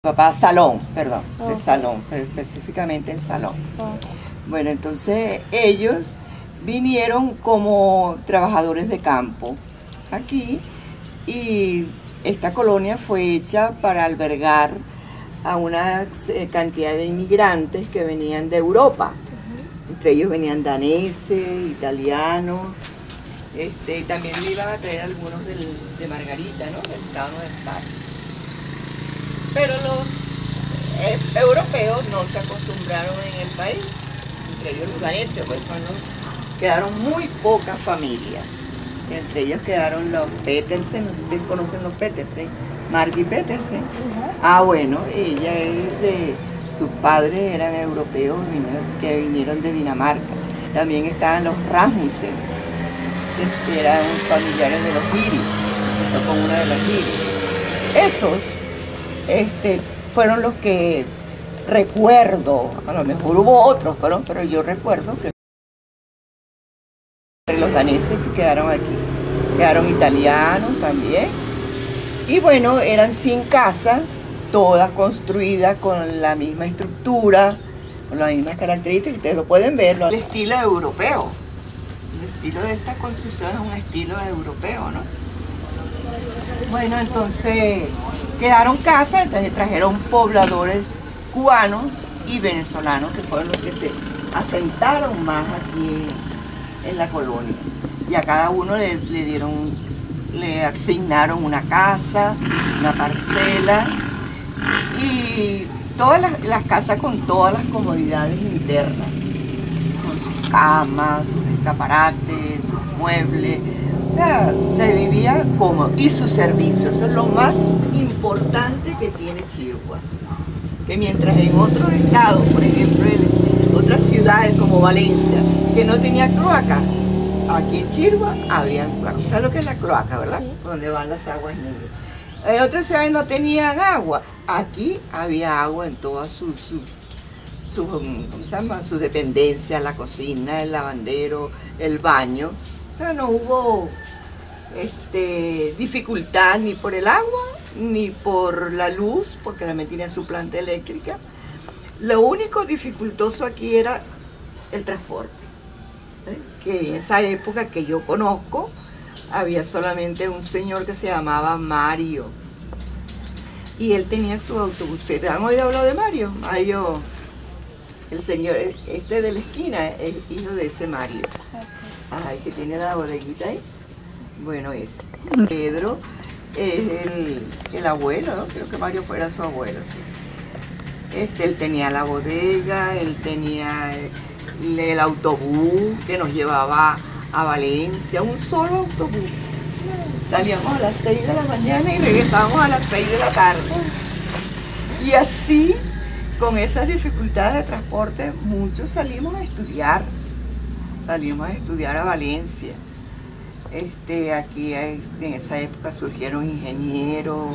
Papá, Salón, perdón, de Okay. Salón, específicamente en Salón. Okay. Bueno, entonces ellos vinieron como trabajadores de campo aquí y esta colonia fue hecha para albergar a una cantidad de inmigrantes que venían de Europa. Entre ellos venían daneses, italianos, y también me iban a traer algunos de Margarita, ¿no? Del estado de Parque. Pero los europeos no se acostumbraron en el país, entre ellos los daneses, pues, quedaron muy pocas familias. O sea, entre ellos quedaron los Petersen, no sé si ustedes conocen los Petersen, Margie Petersen. Ah, bueno, ella es de, sus padres eran europeos que vinieron de Dinamarca. También estaban los Rasmussen, que eran familiares de los Giri, eso con una de las Giri. Esos fueron los que recuerdo, a lo mejor hubo otros, pero yo recuerdo que los daneses que quedaron aquí, quedaron italianos también, y bueno, eran 100 casas, todas construidas con la misma estructura, con las mismas características, ustedes lo pueden ver, el estilo europeo, el estilo de esta construcción es un estilo europeo, ¿no? Bueno, entonces quedaron casas, entonces trajeron pobladores cubanos y venezolanos, que fueron los que se asentaron más aquí en la colonia. Y a cada uno le asignaron una casa, una parcela, y todas las casas con todas las comodidades internas, con sus camas, sus escaparates, sus muebles. O sea, se vivía cómodo. Y sus servicios, eso es lo más importante que tiene Chiriguá. Que mientras en otros estados, por ejemplo en otras ciudades como Valencia, que no tenía cloaca, aquí en Chiriguá había cloaca. ¿Sabes lo que es la cloaca, verdad? Sí. Donde van las aguas negras. En otras ciudades no tenían agua. Aquí había agua en todas sus ¿cómo se llama? Sus dependencias, la cocina, el lavandero, el baño. O sea, no hubo dificultad ni por el agua, ni por la luz, porque también tenía su planta eléctrica. Lo único dificultoso aquí era el transporte, que en esa época que yo conozco, había solamente un señor que se llamaba Mario, y él tenía su autobusera. ¿Han oído hablar de Mario? Mario, el señor de la esquina, es hijo de ese Mario. Ay, que tiene la bodeguita ahí. Bueno, es Pedro, es el abuelo, ¿no? Creo que Mario fuera su abuelo, sí. Él tenía la bodega, él tenía el autobús que nos llevaba a Valencia, un solo autobús. Salíamos a las 6 de la mañana y regresábamos a las 6 de la tarde. Y así, con esas dificultades de transporte, muchos salimos a estudiar. Salimos a estudiar a Valencia. Aquí en esa época surgieron ingenieros,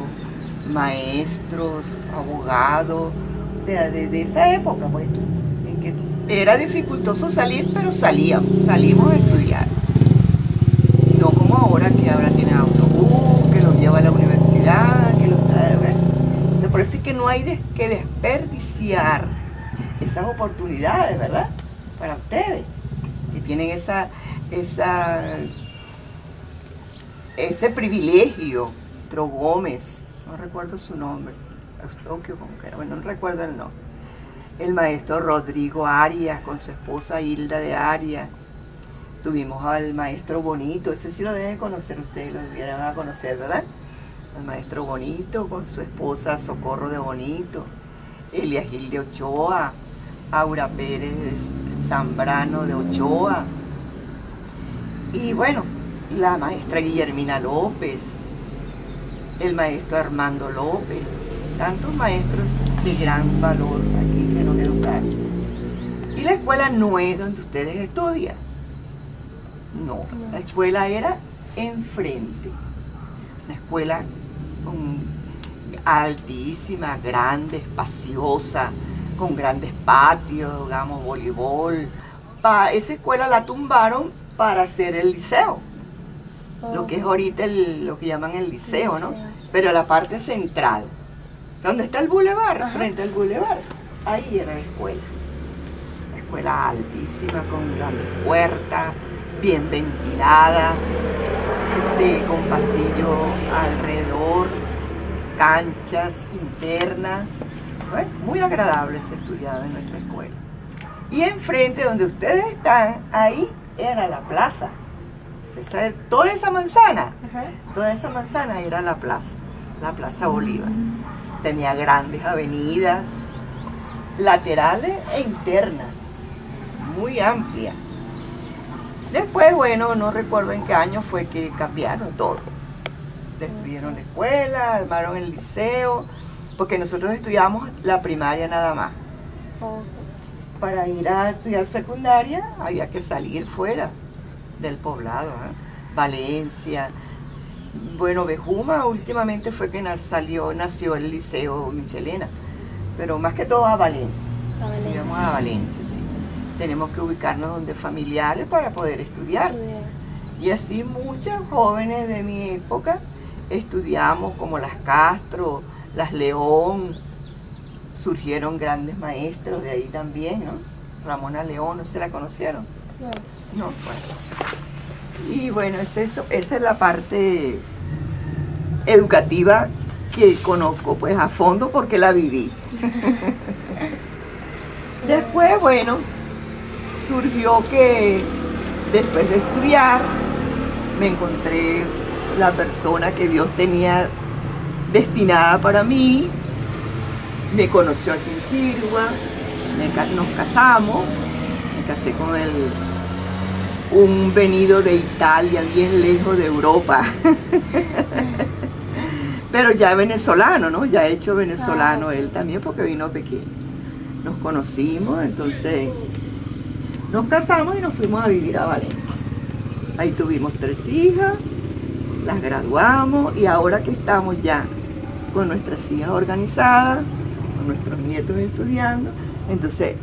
maestros, abogados, o sea, desde esa época, pues, en que era dificultoso salir, pero salimos a estudiar. No como ahora, que ahora tienen autobús, que los lleva a la universidad, que los trae, ¿verdad? O sea, por eso es que no hay que desperdiciar esas oportunidades, ¿verdad? Para ustedes, que tienen ese privilegio. Tro Gómez, no recuerdo su nombre, Eustoquio, como que era, bueno, no recuerdo el nombre. El maestro Rodrigo Arias con su esposa Hilda de Arias. Tuvimos al maestro Bonito, ese sí lo deben conocer ustedes, lo debieran a conocer, ¿verdad? El maestro Bonito con su esposa Socorro de Bonito, Elia Gil de Ochoa, Aura Pérez Zambrano de Ochoa, y bueno, la maestra Guillermina López, el maestro Armando López, tantos maestros de gran valor aquí que nos educaron. Y la escuela no es donde ustedes estudian, no, la escuela era enfrente, una escuela altísima, grande, espaciosa, con grandes patios, digamos, voleibol. Esa escuela la tumbaron para hacer el liceo. Lo que es ahorita lo que llaman el liceo, ¿no? Pero la parte central, sea, ¿dónde está el bulevar? Ajá. Frente al bulevar. Ahí era la escuela. La escuela altísima, con grandes puertas, bien ventilada, con pasillo alrededor, canchas internas. Bueno, muy agradable se estudiaba en nuestra escuela. Y enfrente donde ustedes están, ahí era la plaza. Toda esa manzana era la Plaza Bolívar. Tenía grandes avenidas, laterales e internas, muy amplias. Después, bueno, no recuerdo en qué año fue que cambiaron todo. Destruyeron la escuela, armaron el liceo, porque nosotros estudiamos la primaria nada más. Para ir a estudiar secundaria había que salir fuera del poblado, ¿eh? Valencia. Bueno, Bejuma últimamente fue que nació el Liceo Michelena, pero más que todo a Valencia. Íbamos a Valencia, sí. Tenemos que ubicarnos donde familiares para poder estudiar. Y así muchas jóvenes de mi época estudiamos, como las Castro, las León. Surgieron grandes maestros de ahí también, ¿no? Ramona León, ¿no se la conocieron? No, bueno. Y bueno, esa es la parte educativa que conozco pues a fondo porque la viví. Después, bueno, surgió que después de estudiar me encontré la persona que Dios tenía destinada para mí. Me conoció aquí en Chiriguá, nos casamos, me casé con un venido de Italia, bien lejos de Europa. Pero ya venezolano, ¿no? Ya hecho venezolano él también porque vino pequeño. Nos conocimos, entonces nos casamos y nos fuimos a vivir a Valencia. Ahí tuvimos 3 hijas, las graduamos y ahora que estamos ya con nuestras hijas organizadas, con nuestros nietos estudiando, entonces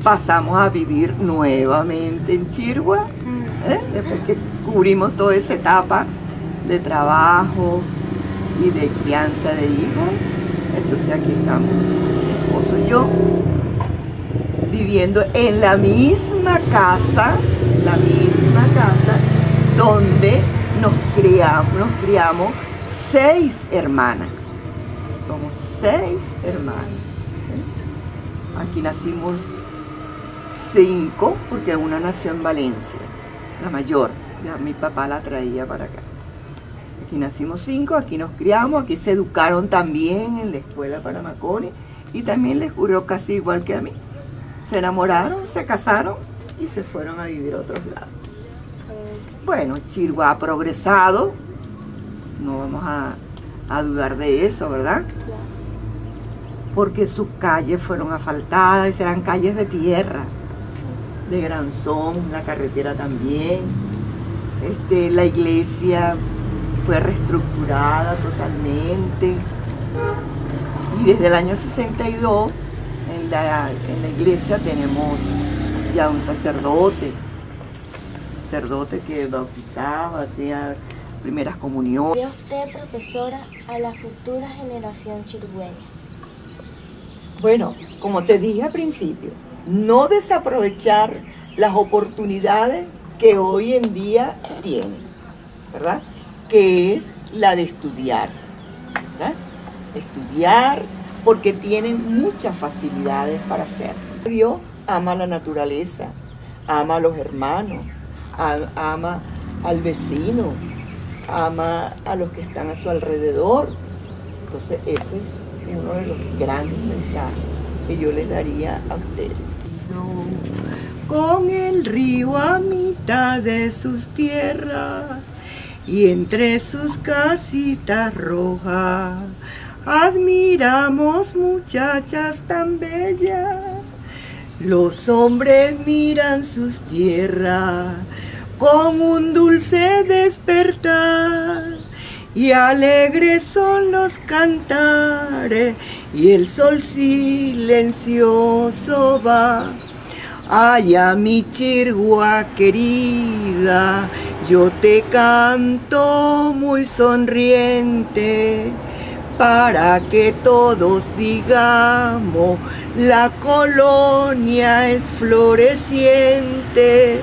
pasamos a vivir nuevamente en Chiriguá, después que cubrimos toda esa etapa de trabajo y de crianza de hijos. Entonces aquí estamos, mi esposo y yo, viviendo en la misma casa donde nos criamos 6 hermanas. Somos 6 hermanas. Aquí nacimos 5, porque una nació en Valencia, la mayor. Ya mi papá la traía para acá. Aquí nacimos 5, aquí nos criamos, aquí se educaron también en la escuela Paramacone y también les ocurrió casi igual que a mí. Se enamoraron, se casaron y se fueron a vivir a otros lados. Bueno, Chiriguá ha progresado, no vamos a dudar de eso, ¿verdad? Porque sus calles fueron asfaltadas, eran calles de tierra, de granzón, la carretera también. La iglesia fue reestructurada totalmente. Y desde el año 62 en la iglesia tenemos ya un sacerdote que bautizaba, hacía primeras comuniones. ¿Qué usted, profesora, a la futura generación chirigüeña? Bueno, como te dije al principio, no desaprovechar las oportunidades que hoy en día tienen, ¿verdad? Que es la de estudiar, ¿verdad? Estudiar porque tienen muchas facilidades para hacerlo. Dios ama la naturaleza, ama a los hermanos, ama al vecino, ama a los que están a su alrededor. Entonces ese es uno de los grandes mensajes que yo les daría a ustedes. Con el río a mitad de sus tierras y entre sus casitas rojas, admiramos muchachas tan bellas. Los hombres miran sus tierras con un dulce despertar y alegres son los cantares y el sol silencioso va. Ay, a mi Chiriguá querida, yo te canto muy sonriente, para que todos digamos, la colonia es floreciente.